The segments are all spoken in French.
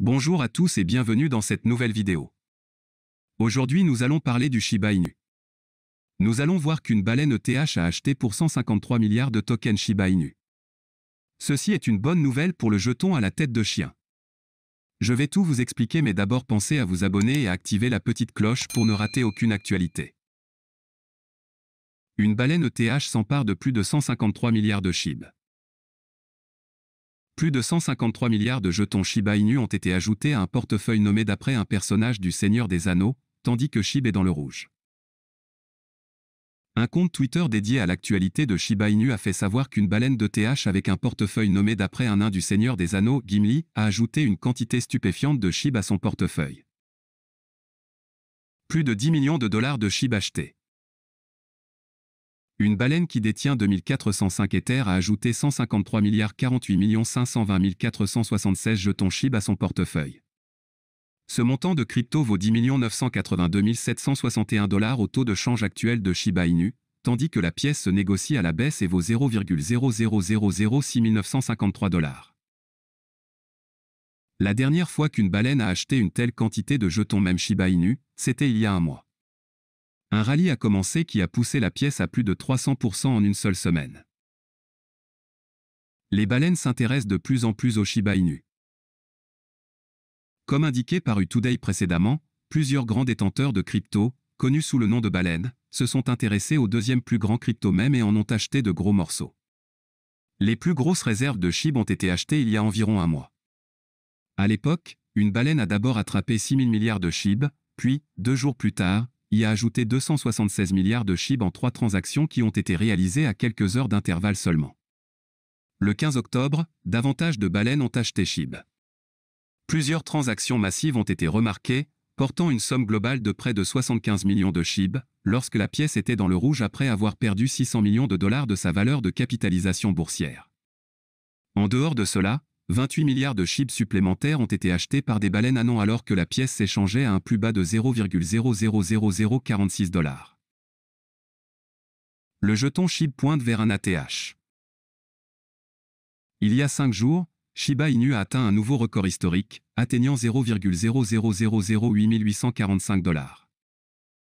Bonjour à tous et bienvenue dans cette nouvelle vidéo. Aujourd'hui nous allons parler du Shiba Inu. Nous allons voir qu'une baleine ETH a acheté pour 153 milliards de tokens Shiba Inu. Ceci est une bonne nouvelle pour le jeton à la tête de chien. Je vais tout vous expliquer mais d'abord pensez à vous abonner et à activer la petite cloche pour ne rater aucune actualité. Une baleine ETH s'empare de plus de 153 milliards de SHIB. Plus de 153 milliards de jetons Shiba Inu ont été ajoutés à un portefeuille nommé d'après un personnage du Seigneur des Anneaux, tandis que SHIB est dans le rouge. Un compte Twitter dédié à l'actualité de Shiba Inu a fait savoir qu'une baleine d'ETH avec un portefeuille nommé d'après un nain du Seigneur des Anneaux, Gimli, a ajouté une quantité stupéfiante de SHIB à son portefeuille. Plus de 10 millions de dollars de SHIB achetés. Une baleine qui détient 2405 Ethers a ajouté 153 milliards 48 520 476 jetons SHIB à son portefeuille. Ce montant de crypto vaut 10 982 761 dollars au taux de change actuel de Shiba Inu, tandis que la pièce se négocie à la baisse et vaut 0,00006 953 dollars. La dernière fois qu'une baleine a acheté une telle quantité de jetons même Shiba Inu, c'était il y a un mois. Un rallye a commencé qui a poussé la pièce à plus de 300% en une seule semaine. Les baleines s'intéressent de plus en plus au Shiba Inu. Comme indiqué par U-Today précédemment, plusieurs grands détenteurs de crypto, connus sous le nom de baleines, se sont intéressés au deuxième plus grand crypto même et en ont acheté de gros morceaux. Les plus grosses réserves de SHIB ont été achetées il y a environ un mois. À l'époque, une baleine a d'abord attrapé 6 000 milliards de SHIB, puis, 2 jours plus tard, y a ajouté 276 milliards de SHIB en 3 transactions qui ont été réalisées à quelques heures d'intervalle seulement. Le 15 octobre, davantage de baleines ont acheté SHIB. Plusieurs transactions massives ont été remarquées, portant une somme globale de près de 75 millions de SHIB, lorsque la pièce était dans le rouge après avoir perdu 600 millions de dollars de sa valeur de capitalisation boursière. En dehors de cela, 28 milliards de SHIB supplémentaires ont été achetés par des baleines à non alors que la pièce s'échangeait à un plus bas de 0,00046 dollars. Le jeton SHIB pointe vers un ATH. Il y a 5 jours, Shiba Inu a atteint un nouveau record historique, atteignant 0,00008 845 dollars.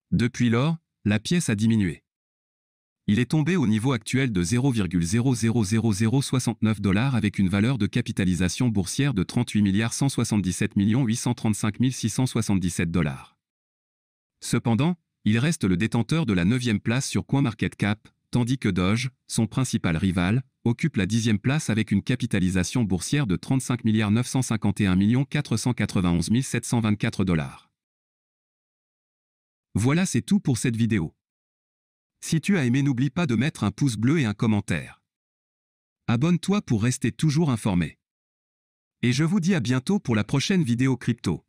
Depuis lors, la pièce a diminué. Il est tombé au niveau actuel de 0,00069 dollars avec une valeur de capitalisation boursière de 38 177 835 677 dollars. Cependant, il reste le détenteur de la 9e place sur CoinMarketCap, tandis que Doge, son principal rival, occupe la 10e place avec une capitalisation boursière de 35 951 491 724 dollars. Voilà, c'est tout pour cette vidéo. Si tu as aimé, n'oublie pas de mettre un pouce bleu et un commentaire. Abonne-toi pour rester toujours informé. Et je vous dis à bientôt pour la prochaine vidéo crypto.